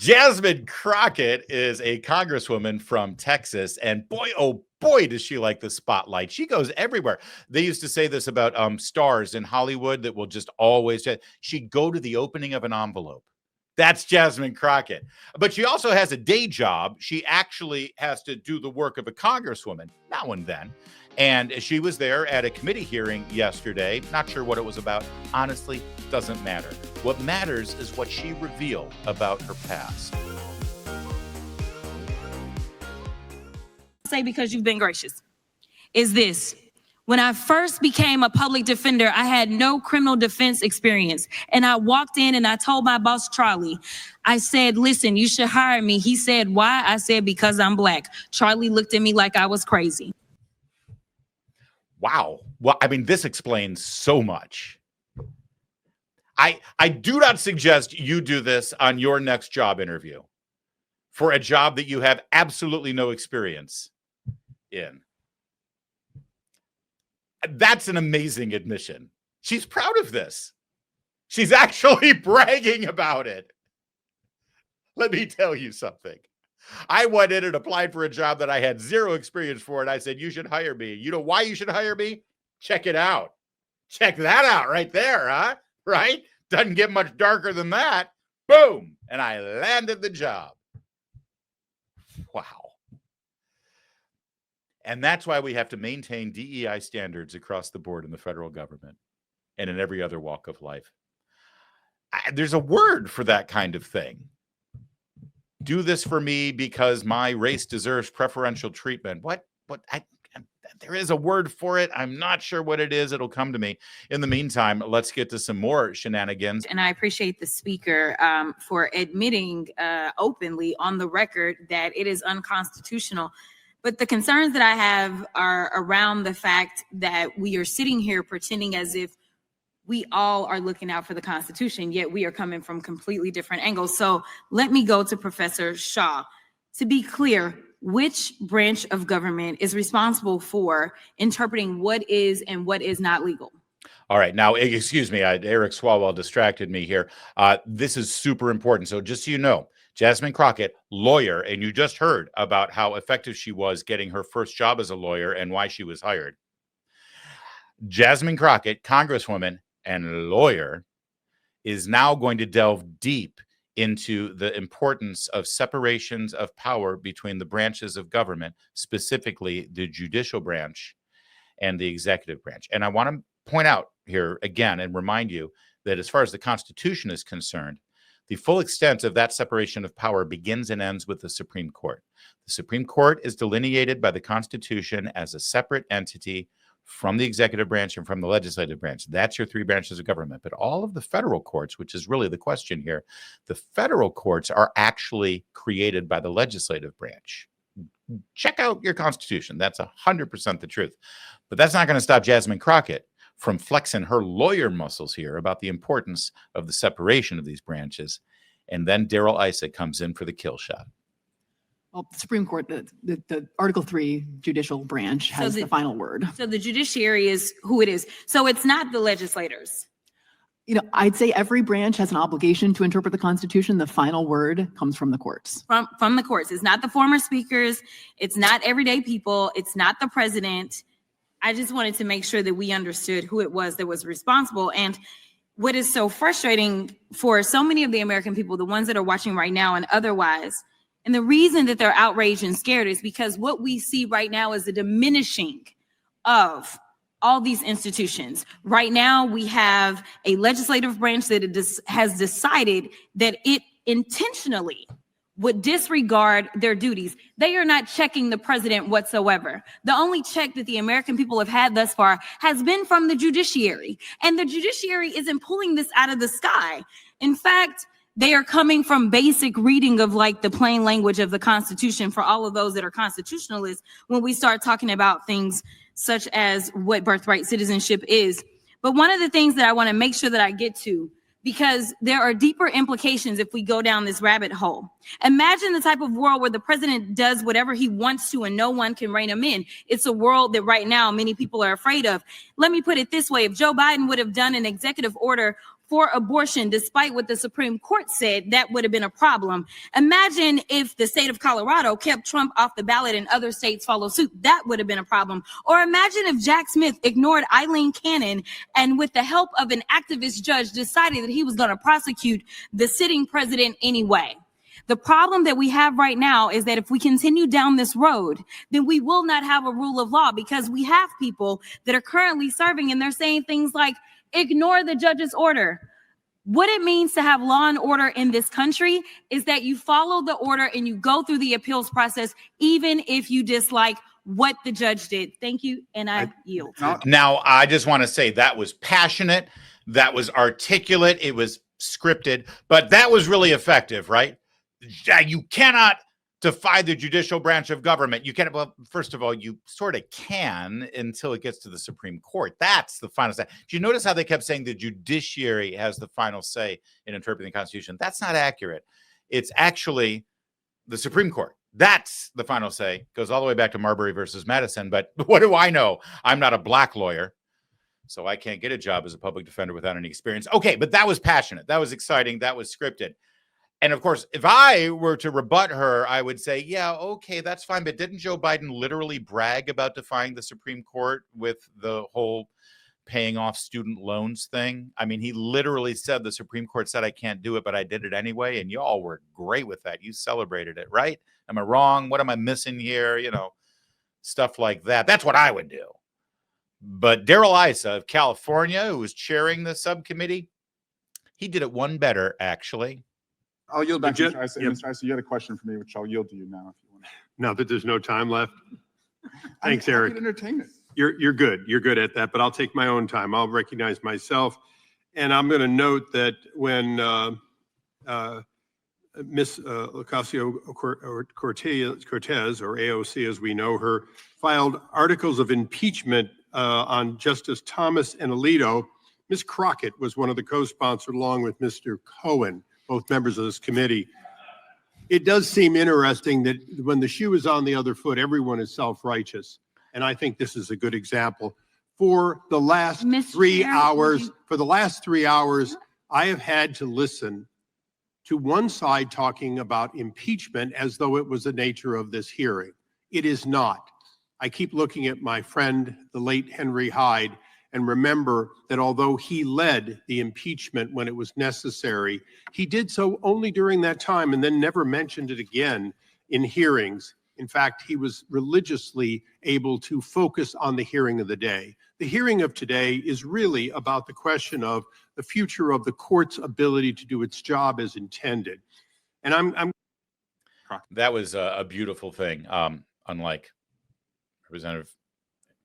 Jasmine Crockett is a congresswoman from Texas, and boy, oh boy, does she like the spotlight. She goes everywhere. They used to say this about stars in Hollywood that will just always, she'd go to the opening of an envelope. That's Jasmine Crockett. But she also has a day job. She actually has to do the work of a congresswoman now and then. And she was there at a committee hearing yesterday. Not sure what it was about. Honestly, doesn't matter. What matters is what she revealed about her past. Say because you've been gracious is this. When I first became a public defender, I had no criminal defense experience. And I walked in and I told my boss, Charlie, I said, listen, you should hire me. He said, why? I said, because I'm Black. Charlie looked at me like I was crazy. Wow. Well, I mean, this explains so much. I do not suggest you do this on your next job interview for a job that you have absolutely no experience in. That's an amazing admission. She's proud of this. She's actually bragging about it. Let me tell you something. I went in and applied for a job that I had zero experience for, and I said, you should hire me. You know why you should hire me? Check it out. Check that out right there, huh? Right? Doesn't get much darker than that. Boom. And I landed the job. Wow. And that's why we have to maintain DEI standards across the board in the federal government and in every other walk of life. There's a word for that kind of thing. Do this for me because my race deserves preferential treatment. There is a word for it. I'm not sure what it is. It'll come to me. In the meantime, let's get to some more shenanigans. And I appreciate the speaker for admitting openly on the record that it is unconstitutional. But the concerns that I have are around the fact that we are sitting here pretending as if we all are looking out for the Constitution, yet we are coming from completely different angles. So let me go to Professor Shaw. To be clear, which branch of government is responsible for interpreting what is and what is not legal? All right. Now, excuse me, Eric Swalwell distracted me here. This is super important. So just so you know, Jasmine Crockett, lawyer, and you just heard about how effective she was getting her first job as a lawyer and why she was hired. Jasmine Crockett, congresswoman and lawyer, is now going to delve deep into the importance of separations of power between the branches of government, specifically the judicial branch and the executive branch. And I want to point out here again and remind you that as far as the Constitution is concerned, the full extent of that separation of power begins and ends with the Supreme Court. The Supreme Court is delineated by the Constitution as a separate entity from the executive branch and from the legislative branch. That's your three branches of government. But all of the federal courts, which is really the question here, the federal courts are actually created by the legislative branch. Check out your Constitution. That's 100% the truth. But that's not going to stop Jasmine Crockett from flexing her lawyer muscles here about the importance of the separation of these branches. And then Darrell Issa comes in for the kill shot. Well, the Supreme Court, the Article 3 judicial branch has the final word. So the judiciary is who it is. So it's not the legislators. You know, I'd say every branch has an obligation to interpret the Constitution. The final word comes from the courts. From the courts. It's not the former speakers. It's not everyday people. It's not the president. I just wanted to make sure that we understood who it was that was responsible. And what is so frustrating for so many of the American people, the ones that are watching right now and otherwise, and the reason that they're outraged and scared is because what we see right now is the diminishing of all these institutions. Right now, we have a legislative branch that has decided that it intentionally would disregard their duties. They are not checking the president whatsoever. The only check that the American people have had thus far has been from the judiciary. And the judiciary isn't pulling this out of the sky. In fact, they are coming from basic reading of like the plain language of the Constitution for all of those that are constitutionalists when we start talking about things such as what birthright citizenship is. But one of the things that I want to make sure that I get to, because there are deeper implications if we go down this rabbit hole. Imagine the type of world where the president does whatever he wants to and no one can rein him in. It's a world that right now many people are afraid of. Let me put it this way. If Joe Biden would have done an executive order for abortion, despite what the Supreme Court said, that would have been a problem. Imagine if the state of Colorado kept Trump off the ballot and other states follow suit. That would have been a problem. Or imagine if Jack Smith ignored Eileen Cannon and with the help of an activist judge decided that he was going to prosecute the sitting president anyway. The problem that we have right now is that if we continue down this road, then we will not have a rule of law, because we have people that are currently serving and they're saying things like, ignore the judge's order. What it means to have law and order in this country is that you follow the order and you go through the appeals process, even if you dislike what the judge did. Thank you, and I yield. Now, I just want to say that was passionate, that was articulate, it was scripted, but that was really effective, right? You cannot defy the judicial branch of government. You can't, well, first of all, you sort of can until it gets to the Supreme Court. That's the final say. Do you notice how they kept saying the judiciary has the final say in interpreting the Constitution? That's not accurate. It's actually the Supreme Court. That's the final say. Goes all the way back to Marbury versus Madison. But what do I know? I'm not a black lawyer, so I can't get a job as a public defender without any experience. Okay, but that was passionate. That was exciting. That was scripted. And of course, if I were to rebut her, I would say, yeah, okay, that's fine. But didn't Joe Biden literally brag about defying the Supreme Court with the whole paying off student loans thing? I mean, he literally said the Supreme Court said I can't do it, but I did it anyway. And y'all were great with that. You celebrated it, right? Am I wrong? What am I missing here? You know, stuff like that. That's what I would do. But Darrell Issa of California, who was chairing the subcommittee, he did it one better, actually. I'll yield back to Mr. Issa. Mr. Issa, you had a question for me, which I'll yield to you now if you want. Now that there's no time left. Thanks, Eric. Entertainment. You're good. You're good at that, but I'll take my own time. I'll recognize myself. And I'm going to note that when Miss Ocasio-Cortez, or AOC as we know her, filed articles of impeachment on Justice Thomas and Alito, Ms. Crockett was one of the co-sponsors along with Mr. Cohen, both members of this committee. It does seem interesting that when the shoe is on the other foot, everyone is self-righteous. And I think this is a good example. For the last 3 hours, I have had to listen to one side talking about impeachment as though it was the nature of this hearing. It is not. I keep looking at my friend, the late Henry Hyde, and remember that although he led the impeachment when it was necessary, he did so only during that time and then never mentioned it again in hearings. In fact, he was religiously able to focus on the hearing of the day. The hearing of today is really about the question of the future of the court's ability to do its job as intended. And that was a beautiful thing, unlike Representative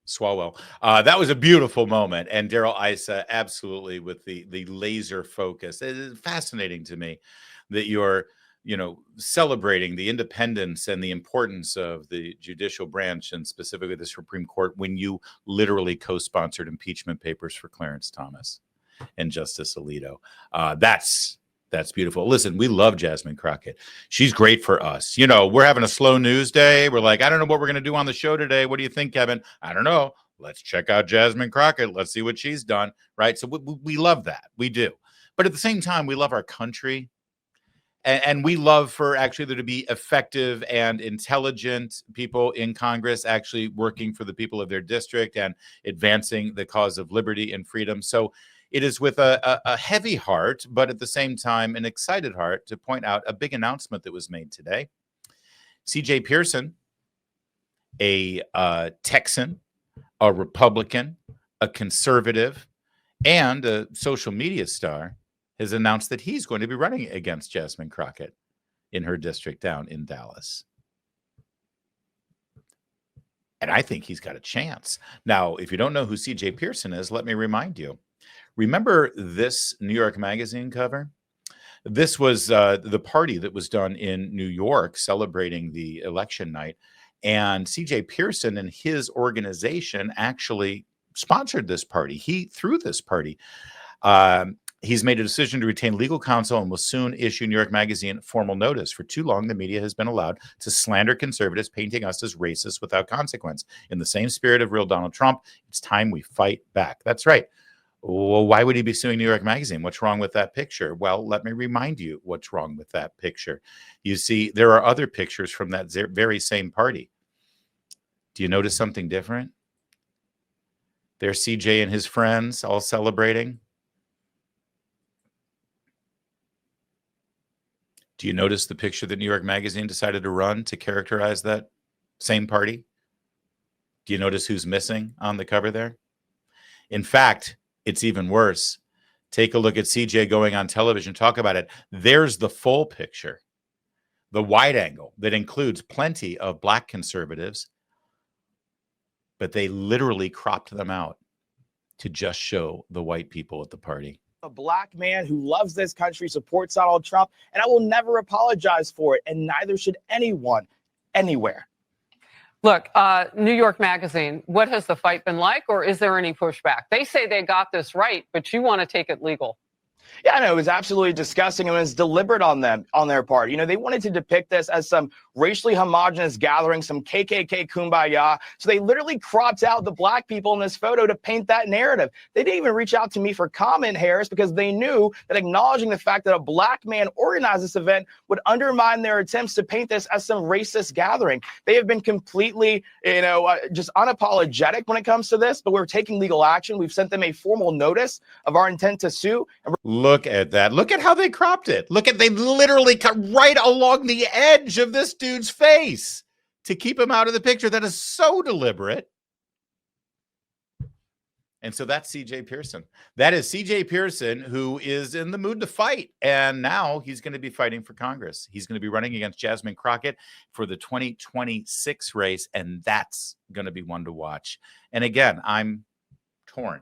Swalwell. That was a beautiful moment. And Darrell Issa, absolutely, with the laser focus. It is fascinating to me that you're, celebrating the independence and the importance of the judicial branch, and specifically the Supreme Court, when you literally co-sponsored impeachment papers for Clarence Thomas and Justice Alito. That's beautiful. Listen, we love Jasmine Crockett. She's great for us. We're having a slow news day. We're like, I don't know what we're going to do on the show today. What do you think, Kevin? I don't know. Let's check out Jasmine Crockett. Let's see what she's done. Right. So we love that. We do. But at the same time, we love our country. And we love for actually there to be effective and intelligent people in Congress actually working for the people of their district and advancing the cause of liberty and freedom. So it is with a heavy heart, but at the same time, an excited heart to point out a big announcement that was made today. C.J. Pearson, a Texan, a Republican, a conservative, and a social media star, has announced that he's going to be running against Jasmine Crockett in her district down in Dallas. And I think he's got a chance. Now, if you don't know who C.J. Pearson is, let me remind you. Remember this New York Magazine cover? This was the party that was done in New York celebrating the election night. And C.J. Pearson and his organization actually sponsored this party. He threw this party. He's made a decision to retain legal counsel and will soon issue New York Magazine formal notice. For too long, the media has been allowed to slander conservatives, painting us as racist without consequence. In the same spirit of real Donald Trump, it's time we fight back. That's right. Well, why would he be suing New York Magazine? What's wrong with that picture? Well, let me remind you what's wrong with that picture. You see, there are other pictures from that very same party. Do you notice something different? There's CJ and his friends all celebrating. Do you notice the picture that New York Magazine decided to run to characterize that same party? Do you notice who's missing on the cover there? In fact, it's even worse. Take a look at CJ going on television, talk about it. There's the full picture, the wide angle that includes plenty of Black conservatives, but they literally cropped them out to just show the white people at the party. A Black man who loves this country, supports Donald Trump, and I will never apologize for it, and neither should anyone anywhere. Look, New York Magazine, what has the fight been like, or is there any pushback? They say they got this right, but you want to take it legal. Yeah, no, it was absolutely disgusting, and it was deliberate on their part. You know, they wanted to depict this as some racially homogenous gathering, some KKK kumbaya. So they literally cropped out the Black people in this photo to paint that narrative. They didn't even reach out to me for comment, Harris, because they knew that acknowledging the fact that a Black man organized this event would undermine their attempts to paint this as some racist gathering. They have been completely, just unapologetic when it comes to this, but we're taking legal action. We've sent them a formal notice of our intent to sue. Look at that. Look at how they cropped it. They literally cut right along the edge of this dude's face to keep him out of the picture. That is so deliberate. And so that's CJ Pearson. That is CJ Pearson, who is in the mood to fight. And now he's going to be fighting for Congress. He's going to be running against Jasmine Crockett for the 2026 race. And that's going to be one to watch. And again, I'm torn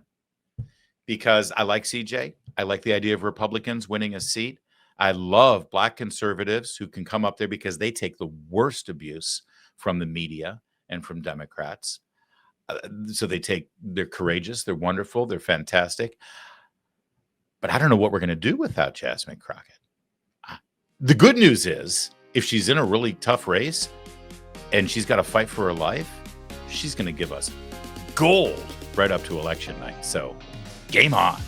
because I like CJ. I like the idea of Republicans winning a seat. I love Black conservatives who can come up there because they take the worst abuse from the media and from Democrats. So they're courageous, they're wonderful, they're fantastic. But I don't know what we're going to do without Jasmine Crockett. The good news is, if she's in a really tough race and she's got to fight for her life, she's going to give us gold right up to election night. So game on.